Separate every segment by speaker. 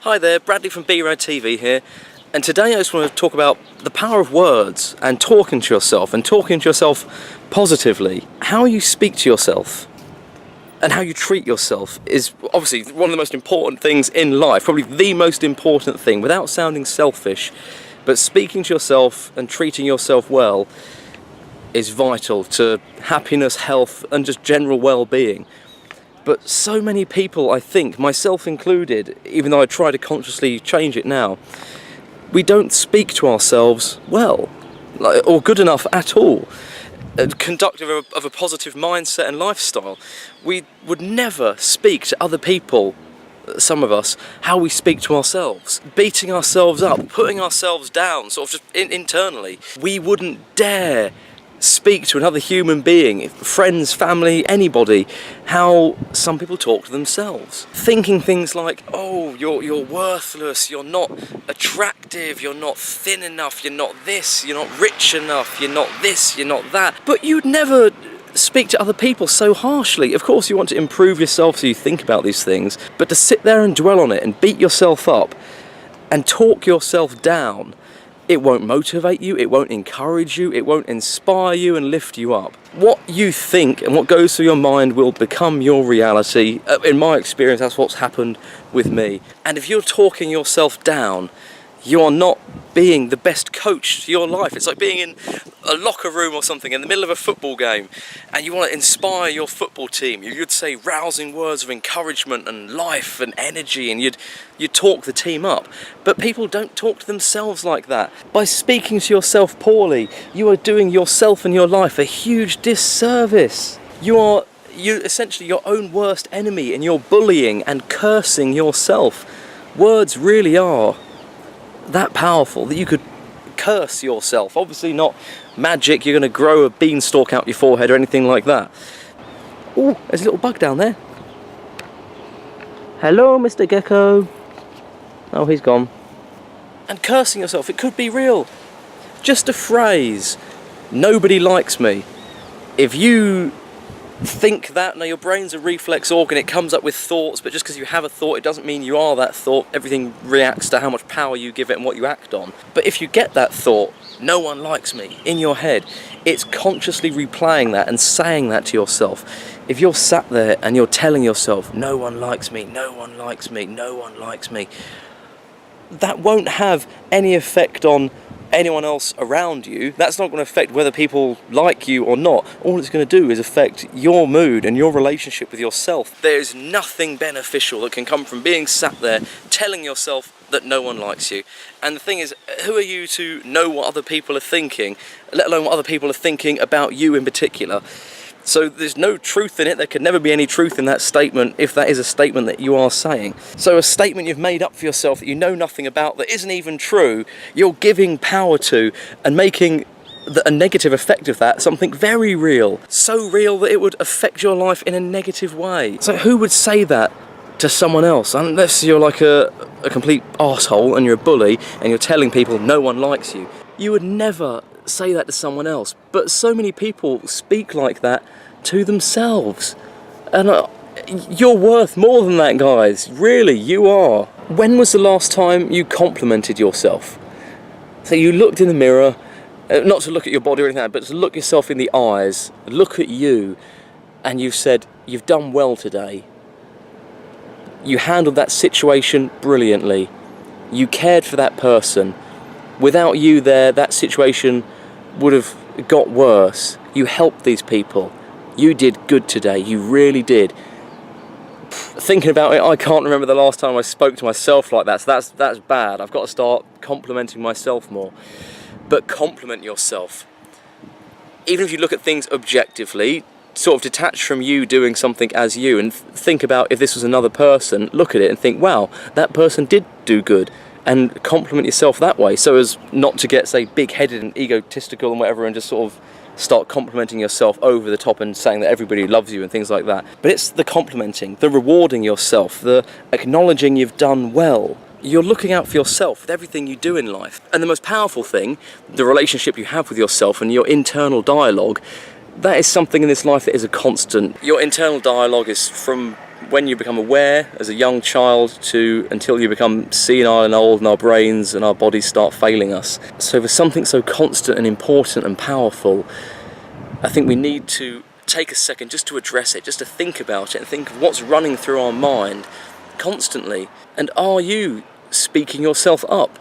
Speaker 1: Hi there, Bradley from B-Rad TV here, and today I just want to talk about the power of words and talking to yourself positively. How you speak to yourself and how you treat yourself is obviously one of the most important things in life, probably the most important thing, without sounding selfish. But speaking to yourself and treating yourself well is vital to happiness, health, and just general well-being. But so many people, I think, myself included, even though I try to consciously change it now, we don't speak to ourselves well, or good enough at all. Conductive of a positive mindset and lifestyle. We would never speak to other people, some of us, how we speak to ourselves. Beating ourselves up, putting ourselves down, sort of just internally. We wouldn't dare speak to another human being, friends, family, anybody, how some people talk to themselves. Thinking things like, oh, you're worthless, you're not attractive, you're not thin enough, you're not this, you're not rich enough, you're not this, you're not that. But you'd never speak to other people so harshly. Of course you want to improve yourself, so you think about these things, but to sit there and dwell on it and beat yourself up and talk yourself down, it won't motivate you, it won't encourage you, it won't inspire you and lift you up. What you think and what goes through your mind will become your reality. In my experience, that's what's happened with me. And if you're talking yourself down, you are not being the best coach to your life. It's like being in a locker room or something in the middle of a football game and you want to inspire your football team. You'd say rousing words of encouragement and life and energy, and you'd talk the team up. But people don't talk to themselves like that. By speaking to yourself poorly, you are doing yourself and your life a huge disservice. You're essentially your own worst enemy, and you're bullying and cursing yourself. Words really are that powerful that you could curse yourself. Obviously not magic, you're going to grow a beanstalk out your forehead or anything like that. Oh, there's a little bug down there. Hello, Mr. Gecko. Oh, he's gone. And cursing yourself, it could be real. Just a phrase, nobody likes me. If you think that, now your brain's a reflex organ, it comes up with thoughts, but just because you have a thought, it doesn't mean you are that thought. Everything reacts to how much power you give it and what you act on. But if you get that thought, no one likes me, in your head, it's consciously replaying that and saying that to yourself. If you're sat there and you're telling yourself, no one likes me, no one likes me, no one likes me, that won't have any effect on anyone else around you. That's not going to affect whether people like you or not. All it's going to do is affect your mood and your relationship with yourself. There's nothing beneficial that can come from being sat there telling yourself that no one likes you. And the thing is, who are you to know what other people are thinking, let alone what other people are thinking about you in particular? So there's no truth in it. There could never be any truth in that statement if that is a statement that you are saying. So a statement you've made up for yourself that you know nothing about, that isn't even true, you're giving power to and making a negative effect of that something very real. So real that it would affect your life in a negative way. So who would say that to someone else? Unless you're like a complete arsehole and you're a bully and you're telling people no one likes you. You would never say that to someone else. But so many people speak like that to themselves. And you're worth more than that, guys. Really, you are. When was the last time you complimented yourself? So you looked in the mirror, not to look at your body or anything like that, but to look yourself in the eyes, look at you, and you've said, you've done well today. You handled that situation brilliantly. You cared for that person. Without you there, that situation would have got worse. You helped these people. You did good today. You really did. Thinking about it, I can't remember the last time I spoke to myself like that, so that's bad. I've got to start complimenting myself more. But compliment yourself. Even if you look at things objectively, sort of detach from you doing something as you, and think about if this was another person, look at it and think, wow, that person did do good. And compliment yourself that way, so as not to get, say, big-headed and egotistical and whatever, and just sort of start complimenting yourself over the top and saying that everybody loves you and things like that. But it's the complimenting, the rewarding yourself, the acknowledging you've done well. You're looking out for yourself with everything you do in life. And the most powerful thing, the relationship you have with yourself and your internal dialogue, that is something in this life that is a constant. Your internal dialogue is from when you become aware as a young child to until you become senile and old and our brains and our bodies start failing us. So for something so constant and important and powerful, I think we need to take a second just to address it, just to think about it and think of what's running through our mind constantly. And are you speaking yourself up?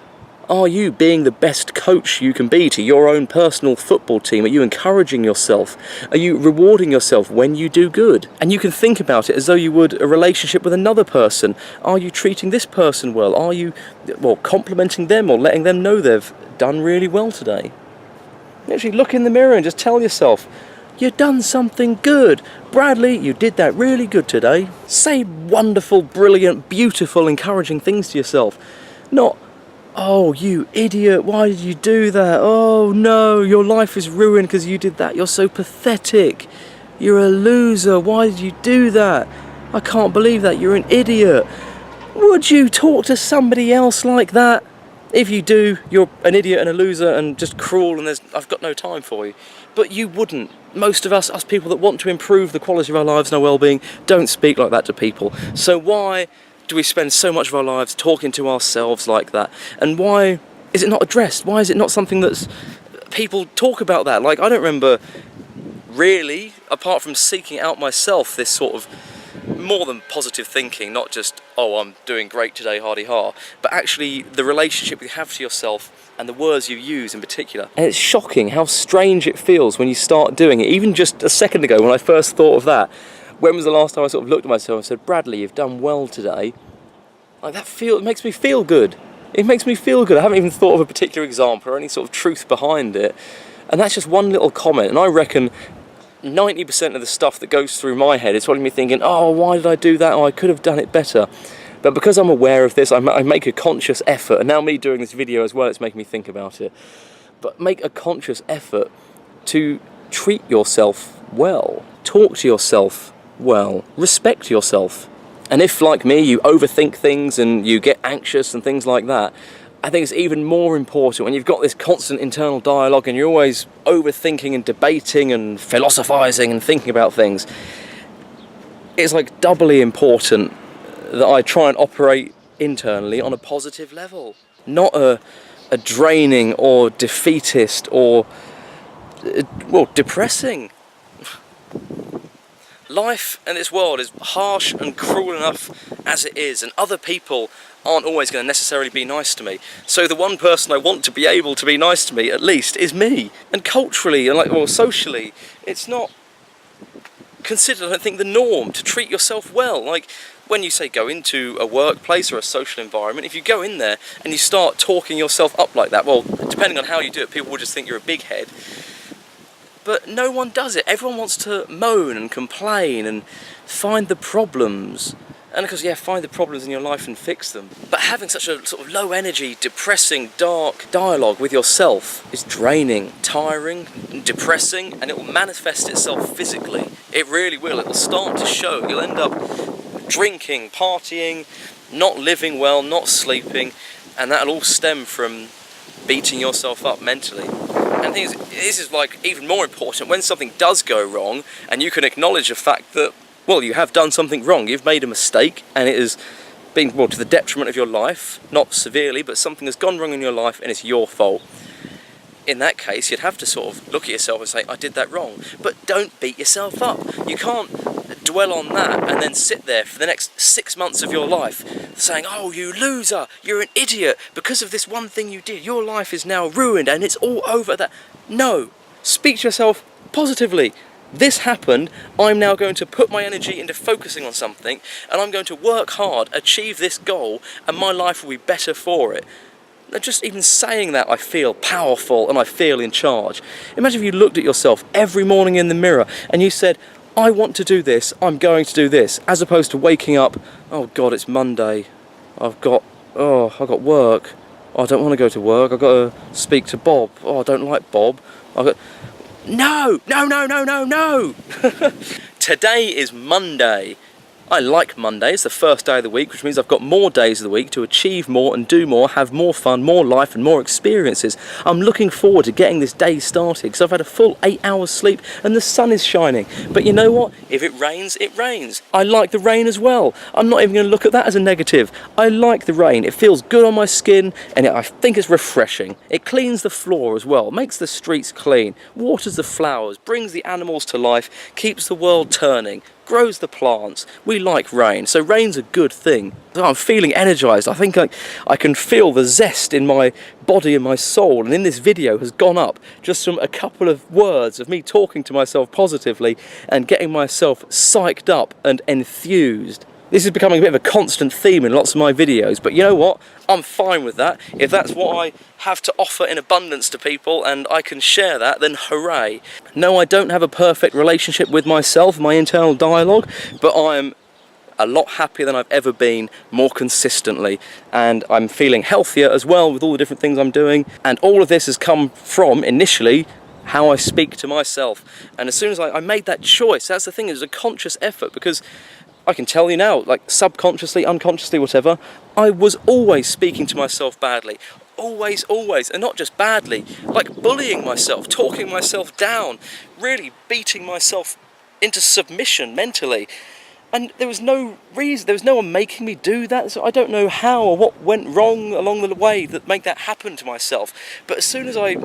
Speaker 1: Are you being the best coach you can be to your own personal football team? Are you encouraging yourself? Are you rewarding yourself when you do good? And you can think about it as though you would a relationship with another person. Are you treating this person well? Are you, well, complimenting them or letting them know they've done really well today? Actually look in the mirror and just tell yourself, you've done something good. Bradley, you did that really good today. Say wonderful, brilliant, beautiful, encouraging things to yourself. Not, oh, you idiot, why did you do that? Oh no, your life is ruined because you did that. You're so pathetic. You're a loser. Why did you do that? I can't believe that. You're an idiot. Would you talk to somebody else like that? If you do, you're an idiot and a loser and just cruel and I've got no time for you. But you wouldn't. Most of us people that want to improve the quality of our lives and our well-being, don't speak like that to people. So why do we spend so much of our lives talking to ourselves like that? And why is it not addressed? Why is it not something that's people talk about that? Like, I don't remember really, apart from seeking out myself, this sort of more than positive thinking, not just, oh, I'm doing great today, hardy-ha, but actually the relationship you have to yourself and the words you use in particular. And it's shocking how strange it feels when you start doing it. Even just a second ago when I first thought of that, when was the last time I sort of looked at myself and said, Bradley, you've done well today? Like that it makes me feel good. It makes me feel good. I haven't even thought of a particular example or any sort of truth behind it. And that's just one little comment. And I reckon 90% of the stuff that goes through my head is probably me thinking, oh, why did I do that? Oh, I could have done it better. But because I'm aware of this, I make a conscious effort. And now me doing this video as well, it's making me think about it. But make a conscious effort to treat yourself well. Talk to yourself well. Respect yourself. And if, like me, you overthink things and you get anxious and things like that, I think it's even more important when you've got this constant internal dialogue and you're always overthinking and debating and philosophizing and thinking about things. It's like doubly important that I try and operate internally on a positive level. Not a draining or defeatist or, well, depressing. Life in this world is harsh and cruel enough as it is, and other people aren't always going to necessarily be nice to me. So the one person I want to be able to be nice to me, at least, is me. And culturally and socially, it's not considered, I don't think, the norm to treat yourself well. Like when you say go into a workplace or a social environment, if you go in there and you start talking yourself up like that, well, depending on how you do it, people will just think you're a big head. But no one does it. Everyone wants to moan and complain and find the problems. And of course, yeah, find the problems in your life and fix them. But having such a sort of low energy, depressing, dark dialogue with yourself is draining, tiring, depressing, and it will manifest itself physically. It really will. It will start to show. You'll end up drinking, partying, not living well, not sleeping, and that'll all stem from beating yourself up mentally. And the thing is, this is like even more important when something does go wrong and you can acknowledge the fact that, well, you have done something wrong, you've made a mistake and it has been, well, to the detriment of your life, not severely, but something has gone wrong in your life and it's your fault. In that case, you'd have to sort of look at yourself and say, I did that wrong. But don't beat yourself up. You can't dwell on that and then sit there for the next 6 months of your life saying, oh, you loser, you're an idiot, because of this one thing you did, your life is now ruined and it's all over. That. No, speak to yourself positively. This happened, I'm now going to put my energy into focusing on something and I'm going to work hard, achieve this goal, and my life will be better for it. Just even saying that, I feel powerful and I feel in charge. Imagine if you looked at yourself every morning in the mirror and you said, I want to do this, I'm going to do this, as opposed to waking up, oh God, it's Monday, I've got work, oh, I don't want to go to work, I've got to speak to Bob, oh, I don't like Bob, No! Today is Monday. I like Monday, it's the first day of the week, which means I've got more days of the week to achieve more and do more, have more fun, more life and more experiences. I'm looking forward to getting this day started because I've had a full 8 hours sleep and the sun is shining. But you know what? If it rains, it rains. I like the rain as well. I'm not even going to look at that as a negative. I like the rain. It feels good on my skin and I think it's refreshing. It cleans the floor as well, makes the streets clean, waters the flowers, brings the animals to life, keeps the world turning, grows the plants. We like rain, so rain's a good thing. I'm feeling energized. I think I can feel the zest in my body and my soul, and in this video has gone up just from a couple of words of me talking to myself positively and getting myself psyched up and enthused. This is becoming a bit of a constant theme in lots of my videos, but you know what? I'm fine with that. If that's what I have to offer in abundance to people and I can share that, then hooray. No, I don't have a perfect relationship with myself, my internal dialogue, but I'm a lot happier than I've ever been, more consistently, and I'm feeling healthier as well with all the different things I'm doing. And all of this has come from, initially, how I speak to myself. And as soon as I made that choice, that's the thing, it was a conscious effort, because I can tell you now, like subconsciously, unconsciously, whatever, I was always speaking to myself badly. Always, and not just badly, like bullying myself, talking myself down, really beating myself into submission mentally. And there was no reason, there was no one making me do that, so I don't know how or what went wrong along the way that made that happen to myself. But as soon as I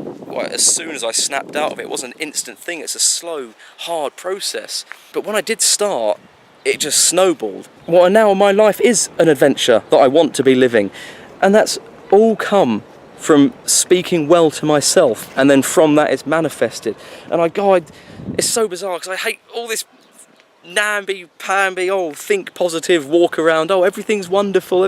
Speaker 1: snapped out of it, it wasn't an instant thing, it's a slow, hard process. But when I did start, it just snowballed. Well, now my life is an adventure that I want to be living. And that's all come from speaking well to myself. And then from that it's manifested. And it's so bizarre because I hate all this namby-pamby, oh, think positive, walk around, oh, everything's wonderful.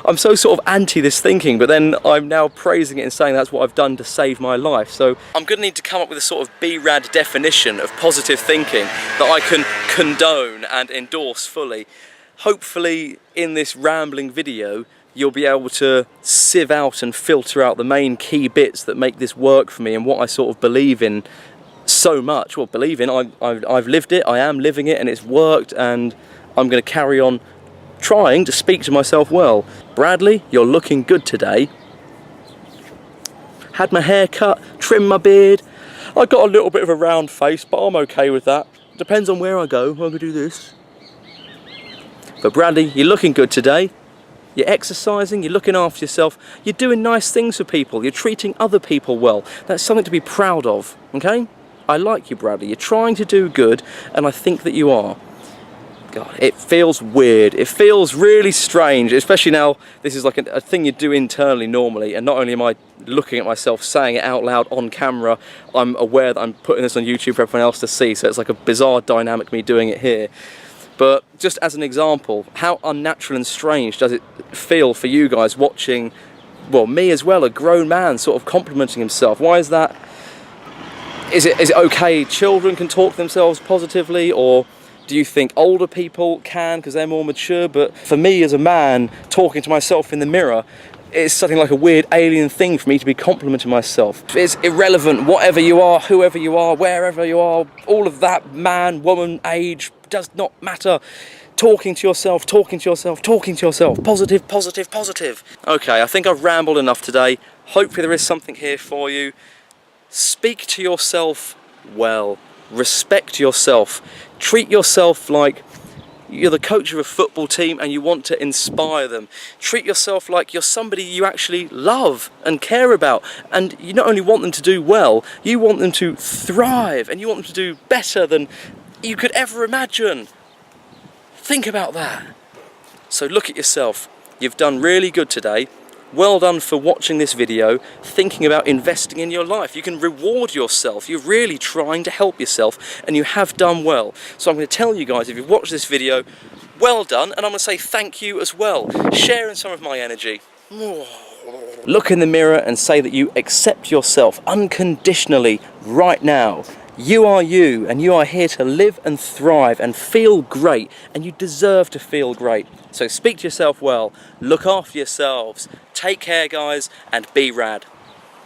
Speaker 1: I'm so sort of anti this thinking, but then I'm now praising it and saying that's what I've done to save my life. So I'm going to need to come up with a sort of B-Rad definition of positive thinking that I can condone and endorse fully. Hopefully in this rambling video you'll be able to sieve out and filter out the main key bits that make this work for me and what I sort of believe in so much. Well, believe in, I've lived it, I am living it, and it's worked, and I'm going to carry on trying to speak to myself well. Bradley, you're looking good today. Had my hair cut, trimmed my beard. I got a little bit of a round face, but I'm okay with that. Depends on where I go. I'm going to do this. But Bradley, you're looking good today. You're exercising, you're looking after yourself, you're doing nice things for people, you're treating other people well. That's something to be proud of, okay? I like you, Bradley. You're trying to do good, and I think that you are. God, it feels weird. It feels really strange, especially now this is like a thing you do internally normally, and not only am I looking at myself saying it out loud on camera, I'm aware that I'm putting this on YouTube for everyone else to see, so it's like a bizarre dynamic me doing it here. But just as an example, how unnatural and strange does it feel for you guys watching, well, me as well, a grown man sort of complimenting himself? Why is that? Is it okay children can talk to themselves positively, or do you think older people can because they're more mature? But for me as a man, talking to myself in the mirror, it's something like a weird alien thing for me to be complimenting myself. It's irrelevant, whatever you are, whoever you are, wherever you are, all of that, man, woman, age, does not matter. Talking to yourself, positive. Okay, I think I've rambled enough today. Hopefully there is something here for you. Speak to yourself well. Respect yourself. Treat yourself like you're the coach of a football team and you want to inspire them. Treat yourself like you're somebody you actually love and care about. And you not only want them to do well, you want them to thrive and you want them to do better than you could ever imagine. Think about that. So look at yourself. You've done really good today. Well done for watching this video, thinking about investing in your life. You can reward yourself. You're really trying to help yourself and you have done well. So I'm going to tell you guys, if you've watched this video, well done, and I'm going to say thank you as well. Sharing some of my energy. Look in the mirror and say that you accept yourself unconditionally right now. You are you, and you are here to live and thrive and feel great, and you deserve to feel great. So speak to yourself well, look after yourselves, take care guys, and be rad.